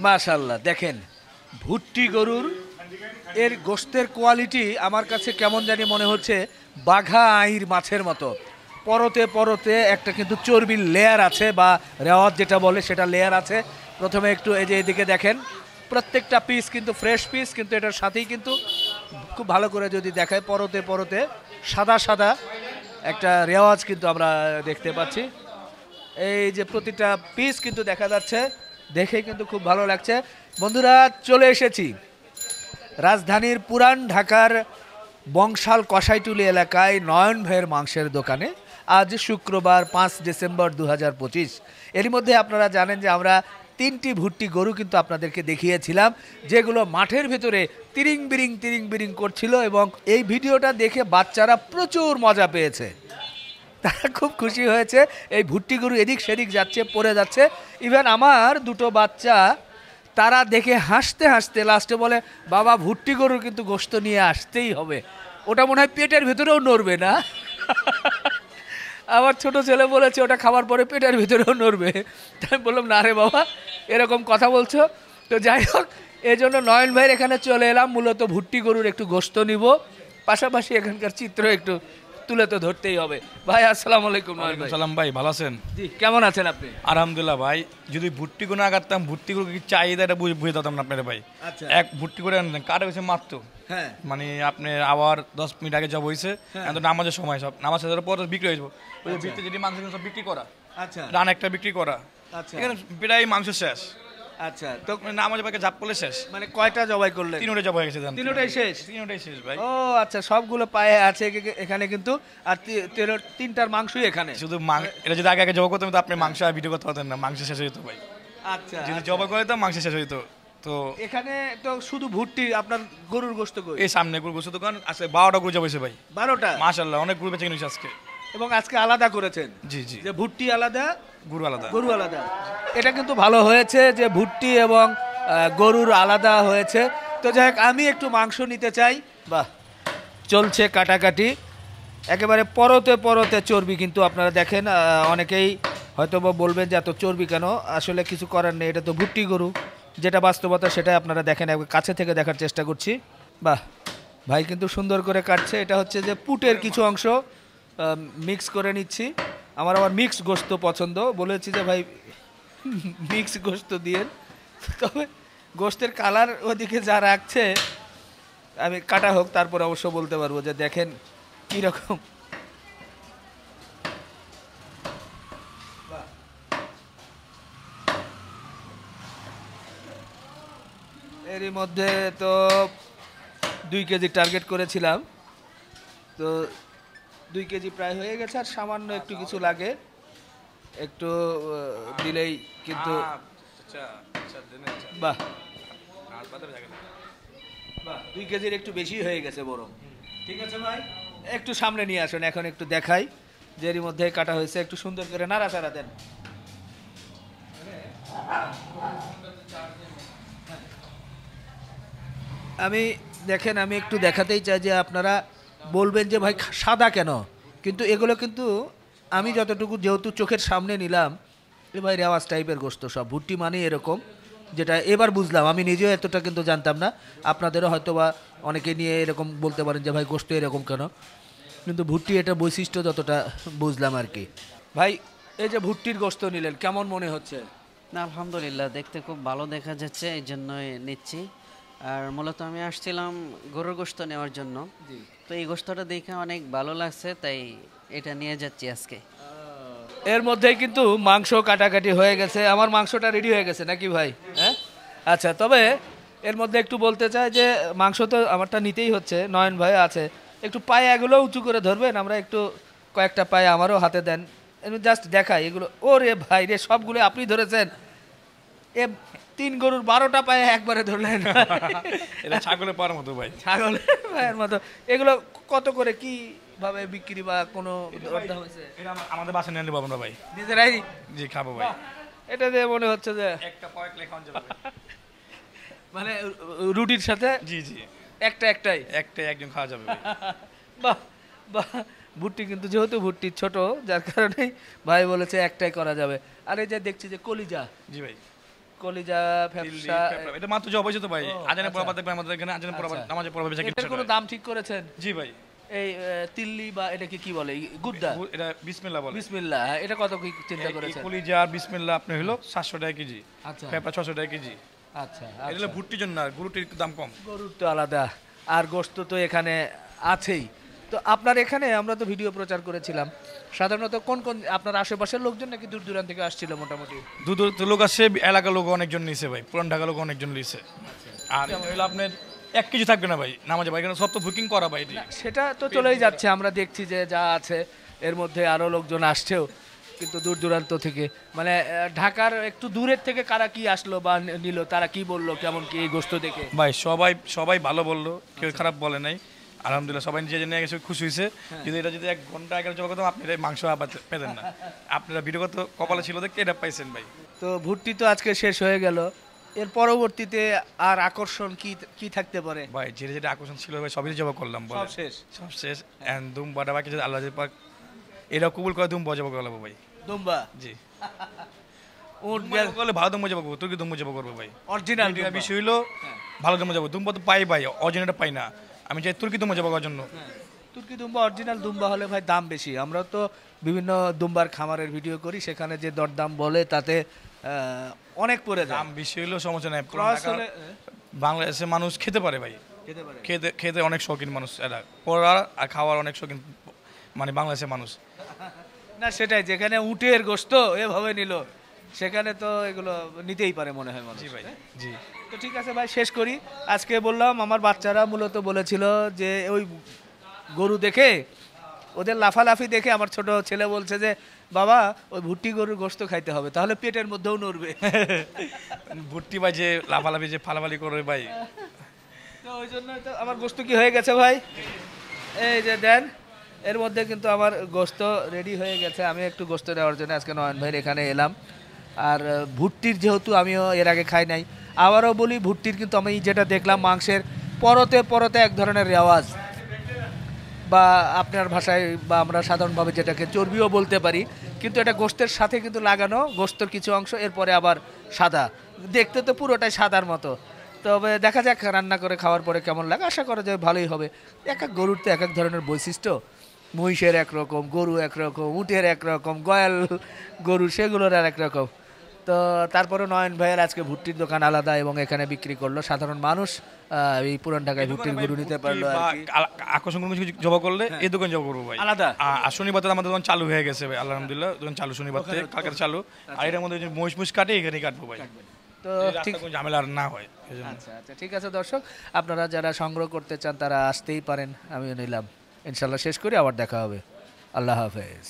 মাশাআল্লাহ, দেখেন ভুট্টি গরুর এর গোশতের কোয়ালিটি আমার কাছে কেমন জানি মনে হচ্ছে বাঘা আইর মাছের মতো। পরতে পরতে একটা কিন্তু চর্বির লেয়ার আছে, বা রেওয়াত যেটা বলে সেটা লেয়ার আছে। প্রথমে একটু এই যে এদিকে দেখেন, প্রত্যেকটা পিস কিন্তু ফ্রেশ পিস, কিন্তু এটার সাথেই কিন্তু খুব ভালো করে যদি দেখায় পরতে পরতে সাদা সাদা একটা রেওয়াজ কিন্তু আমরা দেখতে পাচ্ছি। এই যে প্রতিটা পিস কিন্তু দেখা যাচ্ছে, দেখে কিন্তু খুব ভালো লাগছে। বন্ধুরা, চলে এসেছি রাজধানীর পুরান ঢাকার বংশাল কসাইটুলি এলাকায় নয়ন ভাইয়ের মাংসের দোকানে। আজ শুক্রবার ৫ ডিসেম্বর ২০২৫। এরই মধ্যে আপনারা জানেন যে আমরা ৩টি ভুট্টি গরু কিন্তু আপনাদেরকে দেখিয়েছিলাম, যেগুলো মাঠের ভেতরে তিরিং বিরিং করছিল, এবং এই ভিডিওটা দেখে বাচ্চারা প্রচুর মজা পেয়েছে। তারা খুব খুশি হয়েছে। এই ভুট্টি গরু এদিক সেদিক যাচ্ছে, পড়ে যাচ্ছে। ইভেন আমার দুটো বাচ্চা তারা দেখে হাসতে হাসতে লাস্টে বলে, বাবা ভুট্টি গরুর কিন্তু গোশত নিয়ে আসতেই হবে, ওটা মনে হয় পেটের ভেতরেও নড়বে না। আমার ছোট ছেলে বলেছে ওটা খাবার পরে পেটের ভিতরেও নড়বে। তাই বললাম, না রে বাবা, এরকম কথা বলছো। তো যাই হোক, এই জন্য নয়ন ভাইয়ের এখানে চলে এলাম, মূলত ভুট্টি গরুর একটু গোশত নিব, পাশাপাশি এখানকার চিত্র একটু তুলে তো ধরতেই হবে। ভাই আসসালামু আলাইকুম। নয়ন ভাই। সালাম ভাই, ভালো আছেন? জি, কেমন আছেন আপনি? আলহামদুলিল্লাহ ভাই। যদি ভুট্টি করে না কাটতাম, ভুট্টি করে কি চাহিদাটা বুঝে দিতাম না আপনার ভাই। আচ্ছা। এক ভুট্টি করে কাটা হয়েছে মাত্র, হ্যাঁ, মানে আপনার আবার 10 মিনিট আগে জব হয়েছে। এখন তো নামাজের সময়, সব নামাজ শেষের পর বিক্রি হয়ে যাবো। ওই যে ভিতরে যদি মাংস সব বিক্রি করা, আচ্ছা রান একটা বিক্রি করা, আচ্ছা এখানে প্রায় মাংস শেষ। আচ্ছা। তো মানে নামাজের পাকে ঝাপ করলে শেষ। মানে কয়টা জবাই করলেন? তিনটে জব হয়ে গেছে। তিনটাই শেষ? তিনটাই শেষ ভাই। ও আচ্ছা, সবগুলো পায়ে আছে এখানে কিন্তু, আর তিনটার মাংসই এখানে। শুধু এটা যদি আগে আগে জব করতাম তো আপনি মাংস আর ভিডিও করতে পারতেন না, মাংস শেষ হয়ে যেত ভাই। আচ্ছা, যদি জব করে তো মাংস শেষ হইতো। তো এখানে তো শুধু ভুট্টি, আপনার গরুর গোশত কই? এই সামনে গরু গোশত দোকান আছে, 12টা গরু জব হয়েছে ভাই। 12টা? মাশাআল্লাহ, অনেক গরু বেঁচে কিনেছে আজকে। এবং আজকে আলাদা করেছেন? জি জি, যে ভুট্টি আলাদা, গরু আলাদা। গরু আলাদা। এটা কিন্তু ভালো হয়েছে যে ভুট্টি এবং গরুর আলাদা হয়েছে। তো যাই হোক, আমি একটু মাংস নিতে চাই। বাহ, চলছে কাটাকাটি, একেবারে পরতে পরতে চর্বি কিন্তু আপনারা দেখেন। অনেকেই হয়তো বা বলবেন যে এত চর্বি কেন, আসলে কিছু করার নেই, এটা তো ভুট্টি গরু, যেটা বাস্তবতা সেটাই আপনারা দেখেন। একবার কাছে থেকে দেখার চেষ্টা করছি। বাহ, ভাই কিন্তু সুন্দর করে কাটছে। এটা হচ্ছে যে পুটের কিছু অংশ মিক্স করে নিচ্ছি। আমার আবার মিক্স গোশত পছন্দ, বলেছি যে ভাই মিক্স গোশত দিয়ে। তবে গোশতের কালার ওদিকে যা রাখছে, আমি কাটা হোক তারপর অবশ্য বলতে পারবো যে দেখেন কীরকম। এরই মধ্যে তো 2 কেজি টার্গেট করেছিলাম, তো 2 কেজি প্রায় হয়ে গেছে। আর সামান্য একটু কিছু লাগে, একটু দিলেই কিন্তু। বাহ বাহ, 2 কেজির একটু বেশি হয়ে গেছে বরং। ঠিক আছে ভাই, একটু সামনে নিয়ে আসুন, এখন একটু দেখাই যে এরই মধ্যে কাটা হয়েছে। একটু সুন্দর করে নাড়াচাড়া দেন। আমি দেখেন, আমি একটু দেখাতেই চাই যে আপনারা বলবেন যে ভাই সাদা কেন, কিন্তু এগুলো কিন্তু আমি যতটুকু যেহেতু চোখের সামনে নিলাম, এ ভাই রেওয়াজ টাইপের গোশত সব। ভুট্টি মানে এরকম, যেটা এবার বুঝলাম, আমি নিজেও এতটা কিন্তু জানতাম না। আপনাদেরও হয়তো বা অনেকে নিয়ে এরকম বলতে পারেন যে ভাই গোশত এরকম কেন, কিন্তু ভুট্টি এটা বৈশিষ্ট্য যতটা বুঝলাম আর কি। ভাই, এই যে ভুট্টির গোশত নিলেন, কেমন মনে হচ্ছে? না, আলহামদুলিল্লাহ, দেখতে খুব ভালো দেখা যাচ্ছে, এই জন্যই নিচ্ছি। আর মূলত আমি আসছিলাম গরুর গোশত নেওয়ার জন্য, তো এই গোশতটা দেখে অনেক ভালো লাগছে, তাই এটা নিয়ে যাচ্ছি আজকে। এর মধ্যেই কিন্তু মাংস কাটাকাটি হয়ে গেছে, আমার মাংসটা রেডি হয়ে গেছে নাকি ভাই? হ্যাঁ, আচ্ছা। তবে এর মধ্যে একটু বলতে চাই যে মাংস তো আমারটা নিতেই হচ্ছে, নয়ন ভাই আছে, একটু পায়ে এগুলো উঁচু করে ধরবেন, আমরা একটু কয়েকটা পায়ে আমারও হাতে দেন, জাস্ট দেখাই এগুলো। ও রে ভাই রে, সবগুলো আপনি ধরেছেন? এ 3 গরুর 12টা পায়ে একবারে ধরলেন। এটা ছাগলের পাওয়ার মতো ভাই, ছাগলের পায়ের মতো। এগুলো কত করে কি ভাবে বিক্রি বা কোনো দরদাম হয়েছে? এটা আমাদের বাসায় নিয়ে নেবো আমরা ভাই, নিজেরাই? জি খাবো ভাই। এটা দিয়ে মনে হচ্ছে যে একটা পয়েন্ট লেখান যাবে মানে রুটির সাথে। জি জি, একটাই একটাই একজন খাওয়া যাবে ভাই। বাহ বাহ, ভুট্টি কিন্তু যেহেতু ভুট্টি ছোট, যার কারণে ভাই বলেছে একটাই করা যাবে। আর এই যে দেখছি যে কলিজা, জি ভাই, কলিজা, ফ্যাপসা, এটা মাত্র জব হয়েছে তো ভাই। আজানের পর দেখবেন আমাদের এখানে আজানের পর নামাজের পর বেচা এটার কোনো দাম ঠিক করেছেন? জি ভাই। এই তিল্লি বা এটাকে কি বলে, গুদ্দা, এটা বিসমিল্লাহ বলে। বিসমিল্লাহ, এটা কত কি চিন্তা করেছেন? কলিজা আর বিসমিল্লাহ আপনি হলো 700 টাকা কেজি, আচ্ছা পেঁপা 600 টাকা কেজি। আচ্ছা এটা হলো ভুট্টির জন্য, আর গরুটির একটু দাম কম। গরুর তো আলাদা, আর গোশত তো এখানে আছেই। তো আপনার এখানে আমরা তো ভিডিও প্রচার করেছিলাম, সাধারণত কোন কোন আপনার আশেপাশের লোকজন নাকি দূর দূরান্ত থেকে আসছিল মোটামুটি? দূর দূর লোক আসছে, এলাকার লোক অনেকজন নিছে ভাই, পুরান ঢাকার লোক অনেকজন নিছে। আর এটা হলো আপনার 1 কেজি থাকবে না ভাই নামাজে ভাই, এখানে সব তো বুকিং করা ভাই। এটি সেটা তো চলেই যাচ্ছে, আমরা দেখছি যে যা আছে এর মধ্যে আরো লোকজন আসছেও, কিন্তু দূর দূরান্ত থেকে, মানে ঢাকার একটু দূরের থেকে কারা কি আসলো বা নিল, তারা কি বললো কেমন কি এই গোশত দেখে? ভাই সবাই ভালো বললো, কেউ খারাপ বলে নাই। আলহামদুলিল্লাহ সবাই নিজে নিয়ে গেছে, খুশি হয়েছে। যদি এটা যদি 1 ঘন্টা আগে জমা করতাম আপনি মাংস আবার পেতেন না। আপনারা ভিডিওগত কপালে ছিল দেখে এটা পাইছেন ভাই। তো ভুট্টি তো আজকে শেষ হয়ে গেল, এর পরবর্তীতে আর আকর্ষণ কি কি থাকতে পারে? ভাই যেটা আকর্ষণ ছিল ভাই সবই জমা করলাম, বলে সব শেষ? সব শেষ। এন্ড দুম্বাটা বাকি যদি আল্লাহ যদি পাক এটা কবুল করে দুম্বা জমা করলাম ভাই। দুম্বা, জি উট করলে ভালো দুম্বা জমা করবো, তুই কি দুম্বা জমা করবো ভাই? অরিজিনাল বিষয় হলো ভালো দুম্বা যাবো, দুম্বা তো পাই ভাই, অরিজিনালটা পাই না। আমি চাই তুর্কি দুম্বা জমা করার জন্য। তুর্কি দুম্বা, অরিজিনাল দুম্বা হলে ভাই দাম বেশি। আমরা তো বিভিন্ন দুম্বার খামারের ভিডিও করি, সেখানে যে দরদাম বলে তাতে অনেক পড়ে যায়। দাম বেশি হলেও সমস্যা নাই, ক্রস হলে বাংলাদেশের মানুষ খেতে পারে ভাই, খেতে পারে। খেতে অনেক শৌখিন মানুষ এরা, পড়ার আর খাওয়ার অনেক শৌখিন মানে বাংলাদেশের মানুষ। না সেটাই, যেখানে উটের গোশত এভাবে নিল সেখানে তো এগুলো নিতেই পারে মনে হয় মানুষ। জি ভাই জি। তো ঠিক আছে ভাই, শেষ করি। আজকে বললাম আমার বাচ্চারা মূলত বলেছিল যে ওই গরু দেখে, ওদের লাফালাফি দেখে আমার ছোট ছেলে বলছে যে বাবা ওই ভুট্টি গরুর গোশত খাইতে হবে, তাহলে পেটের মধ্যেও নড়বে। ভুট্টি ভাই যে লাফালাফি যে ফালাফালি করে ভাই, তো ওই জন্য তো আমার গোশত কি হয়ে গেছে ভাই, এই যে দেন, এর মধ্যে কিন্তু আমার গোশত রেডি হয়ে গেছে। আমি একটু গোশত নেওয়ার জন্য আজকে নয়ন ভাইয়ের এখানে এলাম। আর ভুট্টির যেহেতু আমিও এর আগে খাই নাই, আবারও বলি ভুট্টির কিন্তু আমি যেটা দেখলাম মাংসের পরতে পরতে এক ধরনের রেওয়াজ, বা আপনার ভাষায় বা আমরা সাধারণভাবে যেটাকে চর্বিও বলতে পারি, কিন্তু এটা গোশতের সাথে কিন্তু লাগানো, গোশতের কিছু অংশ এরপরে আবার সাদা, দেখতে তো পুরোটাই সাদার মতো। তবে দেখা যাক রান্না করে খাওয়ার পরে কেমন লাগে, আশা করা যায় ভালোই হবে। এক এক গরুর তো এক এক ধরনের বৈশিষ্ট্য, মহিষের একরকম, গরু একরকম, উটের একরকম, গয়াল গরু সেগুলোর আর একরকম। তো তারপরে নয়ন ভাইয়ের আজকে ভুট্টির দোকান আলাদা এবং এখানে বিক্রি করলো, সাধারণ মানুষ এই পুরান ঢাকায় ভুট্টির গরু নিতে পারলো আর কি। আকর্ষণ কোনো কিছু জবা করলে এই দোকান জবা করবো ভাই আলাদা। আর শনিবার তো আমাদের দোকান চালু হয়ে গেছে ভাই, আলহামদুলিল্লাহ দোকান চালু শনিবার থেকে, কালকে চালু। আর এটার মধ্যে মহিষ কাটে এখানে কাটবো ভাই, তো ঠিক, কোনো ঝামেলা আর না হয় এজন্য। আচ্ছা আচ্ছা ঠিক আছে দর্শক, আপনারা যারা সংগ্রহ করতে চান তারা আসতেই পারেন, আমিও নিলাম। ইনশাল্লাহ শেষ করি, আবার দেখা হবে। আল্লাহ হাফেজ।